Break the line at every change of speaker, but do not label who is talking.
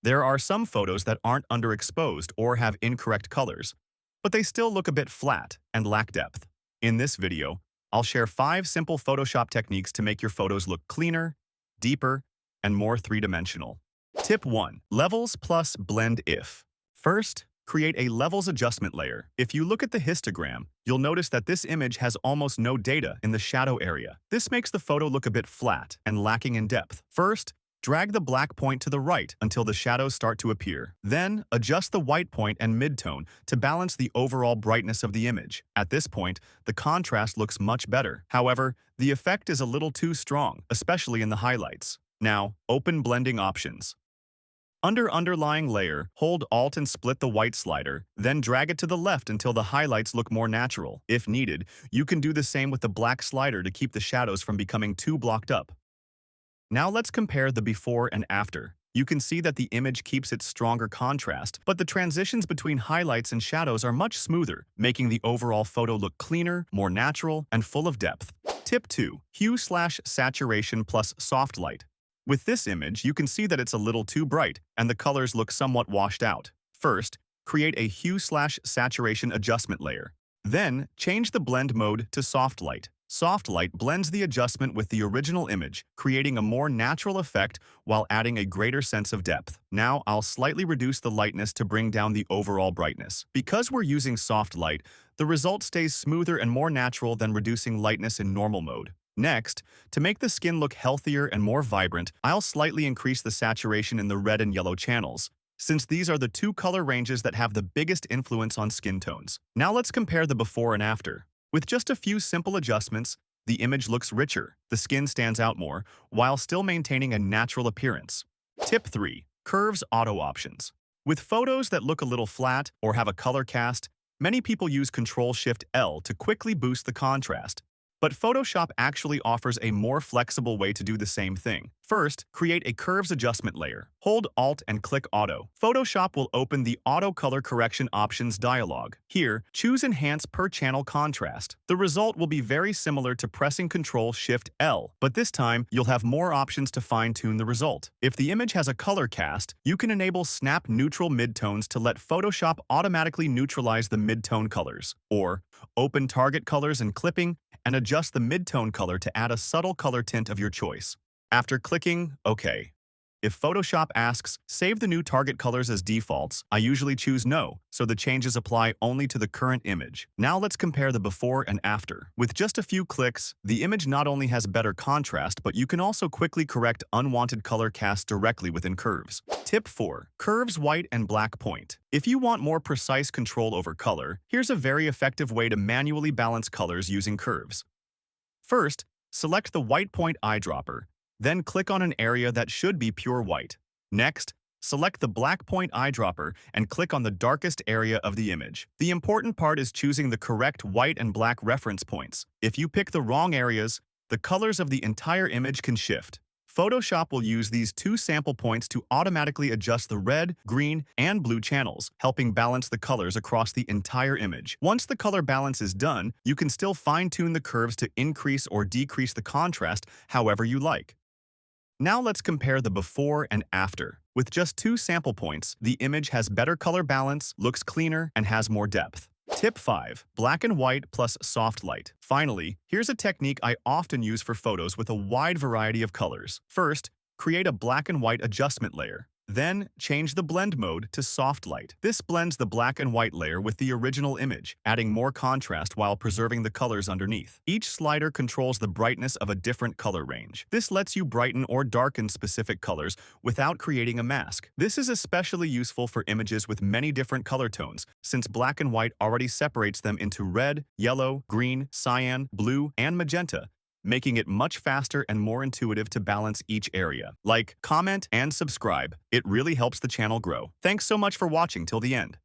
There are some photos that aren't underexposed or have incorrect colors, but they still look a bit flat and lack depth. In this video, I'll share 5 simple Photoshop techniques to make your photos look cleaner, deeper, and more three-dimensional. Tip 1. Levels plus blend if. First, create a levels adjustment layer. If you look at the histogram, you'll notice that this image has almost no data in the shadow area. This makes the photo look a bit flat and lacking in depth. First, drag the black point to the right until the shadows start to appear. Then, adjust the white point and midtone to balance the overall brightness of the image. At this point, the contrast looks much better. However, the effect is a little too strong, especially in the highlights. Now, open blending options. Under underlying layer, hold Alt and split the white slider, then drag it to the left until the highlights look more natural. If needed, you can do the same with the black slider to keep the shadows from becoming too blocked up. Now let's compare the before and after. You can see that the image keeps its stronger contrast, but the transitions between highlights and shadows are much smoother, making the overall photo look cleaner, more natural, and full of depth. Tip 2. Hue/saturation plus soft light. With this image, you can see that it's a little too bright, and the colors look somewhat washed out. First, create a hue/saturation adjustment layer. Then, change the blend mode to soft light. Soft light blends the adjustment with the original image, creating a more natural effect while adding a greater sense of depth. Now, I'll slightly reduce the lightness to bring down the overall brightness. Because we're using soft light, the result stays smoother and more natural than reducing lightness in normal mode. Next, to make the skin look healthier and more vibrant, I'll slightly increase the saturation in the red and yellow channels, since these are the two color ranges that have the biggest influence on skin tones. Now let's compare the before and after. With just a few simple adjustments, the image looks richer, the skin stands out more, while still maintaining a natural appearance. Tip 3. Curves auto options. With photos that look a little flat or have a color cast, many people use Ctrl-Shift-L to quickly boost the contrast. But Photoshop actually offers a more flexible way to do the same thing. First, create a curves adjustment layer. Hold Alt and click Auto. Photoshop will open the Auto Color Correction Options dialog. Here, choose Enhance per Channel Contrast. The result will be very similar to pressing Ctrl-Shift-L, but this time, you'll have more options to fine-tune the result. If the image has a color cast, you can enable Snap Neutral Midtones to let Photoshop automatically neutralize the midtone colors. Or, open Target Colors and Clipping, and adjust the midtone color to add a subtle color tint of your choice. After clicking OK. If Photoshop asks, save the new target colors as defaults, I usually choose no, so the changes apply only to the current image. Now let's compare the before and after. With just a few clicks, the image not only has better contrast, but you can also quickly correct unwanted color cast directly within curves. Tip 4. Curves white and black point. If you want more precise control over color, here's a very effective way to manually balance colors using curves. First, select the white point eyedropper. Then click on an area that should be pure white. Next, select the black point eyedropper and click on the darkest area of the image. The important part is choosing the correct white and black reference points. If you pick the wrong areas, the colors of the entire image can shift. Photoshop will use these 2 sample points to automatically adjust the red, green, and blue channels, helping balance the colors across the entire image. Once the color balance is done, you can still fine-tune the curves to increase or decrease the contrast however you like. Now let's compare the before and after. With just 2 sample points, the image has better color balance, looks cleaner, and has more depth. Tip 5. Black and white plus soft light. Finally, here's a technique I often use for photos with a wide variety of colors. First, create a black and white adjustment layer. Then, change the blend mode to soft light. This blends the black and white layer with the original image, adding more contrast while preserving the colors underneath. Each slider controls the brightness of a different color range. This lets you brighten or darken specific colors without creating a mask. This is especially useful for images with many different color tones, since black and white already separates them into red, yellow, green, cyan, blue, and magenta, making it much faster and more intuitive to balance each area. Like, comment, and subscribe. It really helps the channel grow. Thanks so much for watching till the end.